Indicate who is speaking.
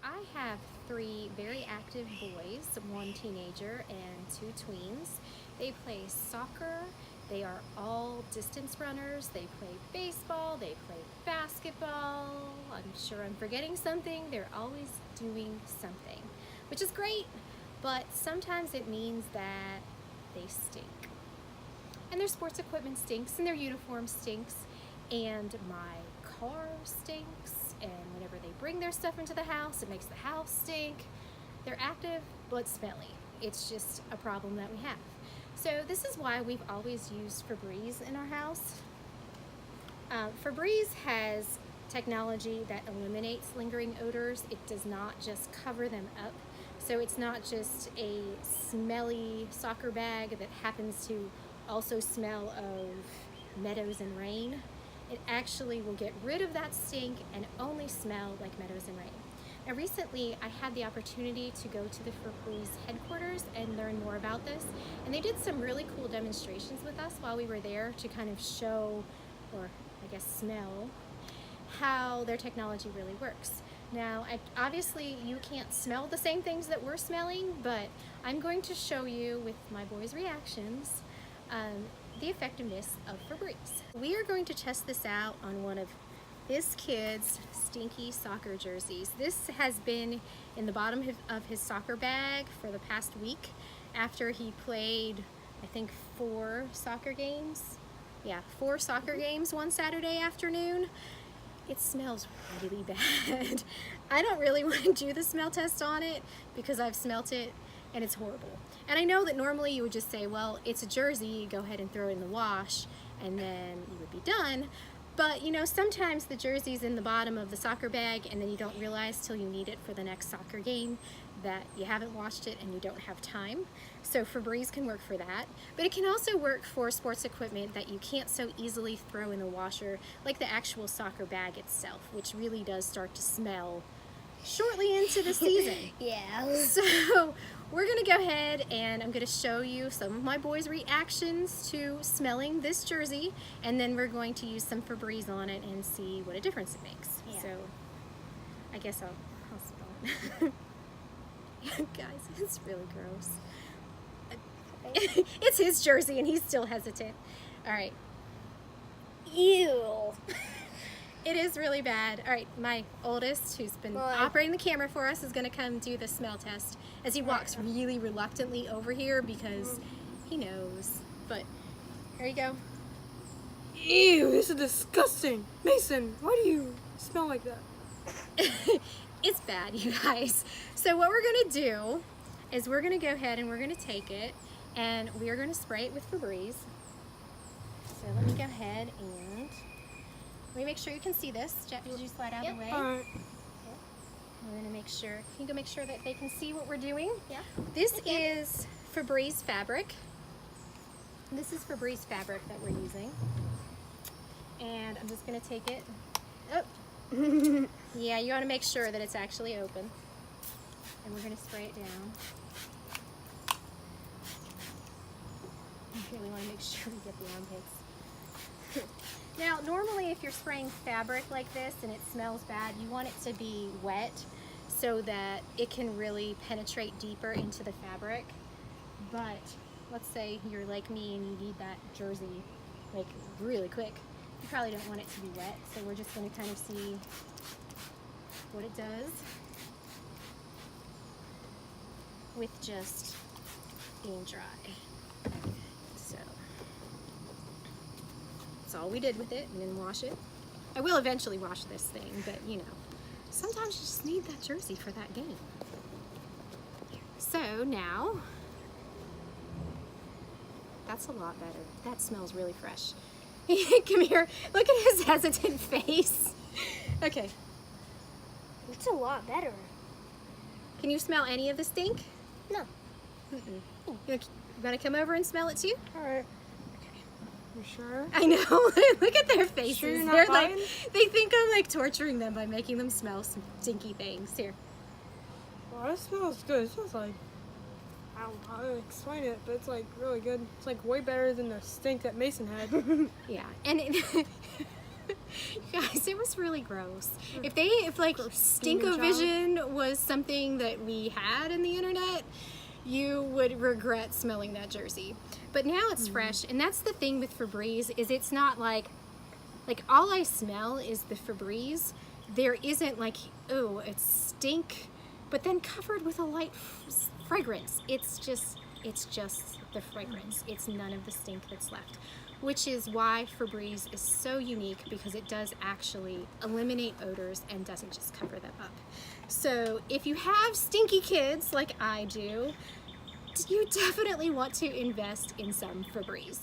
Speaker 1: I have three very active boys, one teenager and two tweens. They play soccer. They are all distance runners. They play baseball. They play basketball. I'm sure I'm forgetting something. They're always doing something, which is great, but sometimes it means that they stink. And their sports equipment stinks, and their uniform stinks, and my car stinks, and whenever they bring their stuff into the house, it makes the house stink. They're active, but smelly. It's just a problem that we have. So this is why we've always used Febreze in our house. Febreze has technology that eliminates lingering odors. It does not just cover them up. So it's not just a smelly soccer bag that happens to also smell of meadows and rain. It actually will get rid of that stink and only smell like meadows and rain. Now recently I had the opportunity to go to the Febreze headquarters and learn more about this, and they did some really cool demonstrations with us while we were there to kind of show, or I guess smell, how their technology really works. Now, obviously you can't smell the same things that we're smelling, but I'm going to show you with my boys' reactions the effectiveness of Febreze. We are going to test this out on one of this kid's stinky soccer jerseys. This has been in the bottom of his soccer bag for the past week after he played, I think, 4 soccer games. Yeah, 4 soccer games one Saturday afternoon. It smells really bad. I don't really want to do the smell test on it because I've smelt it and it's horrible. And I know that normally you would just say, well, it's a jersey, go ahead and throw it in the wash and then you would be done. But you know, sometimes the jersey's in the bottom of the soccer bag and then you don't realize till you need it for the next soccer game that you haven't washed it and you don't have time. So Febreze can work for that, but it can also work for sports equipment that you can't so easily throw in the washer, like the actual soccer bag itself, which really does start to smell shortly into the season.
Speaker 2: Yeah.
Speaker 1: So we're gonna go ahead and I'm gonna show you some of my boys' reactions to smelling this jersey, and then we're going to use some Febreze on it and see what a difference it makes.
Speaker 2: Yeah.
Speaker 1: So I guess I'll smell it. Guys, it's really gross. It's his jersey and he's still hesitant. All right.
Speaker 2: Ew.
Speaker 1: It is really bad. All right, my oldest, who's been operating the camera for us, is going to come do the smell test as he walks really reluctantly over here because he knows. But here you go.
Speaker 3: Ew, this is disgusting. Mason, why do you smell like that?
Speaker 1: It's bad, you guys. So what we're going to do is we're going to go ahead and we're going to take it and we are going to spray it with Febreze. So let me go ahead and let me make sure you can see this. Jeff, did you slide out of the way?
Speaker 3: All right.
Speaker 1: We're going to make sure, can you go make sure that they can see what we're doing?
Speaker 2: Yeah.
Speaker 1: This is Febreze fabric. This is Febreze fabric that we're using. And I'm just going to take it. Oh. Yeah, you want to make sure that it's actually open. And we're going to spray it down. Okay, we want to make sure we get the armpits. Now, normally if you're spraying fabric like this and it smells bad, you want it to be wet so that it can really penetrate deeper into the fabric. But let's say you're like me and you need that jersey like really quick. You probably don't want it to be wet, so we're just going to kind of see what it does with just being dry. So that's all we did with it, and then wash it. I will eventually wash this thing, but you know, sometimes you just need that jersey for that game. So now, that's a lot better. That smells really fresh. Come here, look at his hesitant face. Okay.
Speaker 2: It's a lot better.
Speaker 1: Can you smell any of the stink?
Speaker 2: No.
Speaker 1: You want to come over and smell it too?
Speaker 3: All right. Okay. You sure?
Speaker 1: I know. Look at their faces.
Speaker 3: Sure you're not
Speaker 1: They're
Speaker 3: lying?
Speaker 1: like, they think I'm like torturing them by making them smell some stinky things. Here.
Speaker 3: Wow, it smells good. It smells like, I don't know how to explain it, but it's like really good. It's like way better than the stink that Mason had.
Speaker 1: Yeah. And Guys, it was really gross. If like Stinkovision was something that we had in the internet, you would regret smelling that jersey. But now it's fresh, and that's the thing with Febreze, is it's not like all I smell is the Febreze. There isn't like, oh, it's stink, but then covered with a light fragrance. It's just the fragrance. It's none of the stink that's left, which is why Febreze is so unique, because it does actually eliminate odors and doesn't just cover them up. So if you have stinky kids like I do, you definitely want to invest in some Febreze.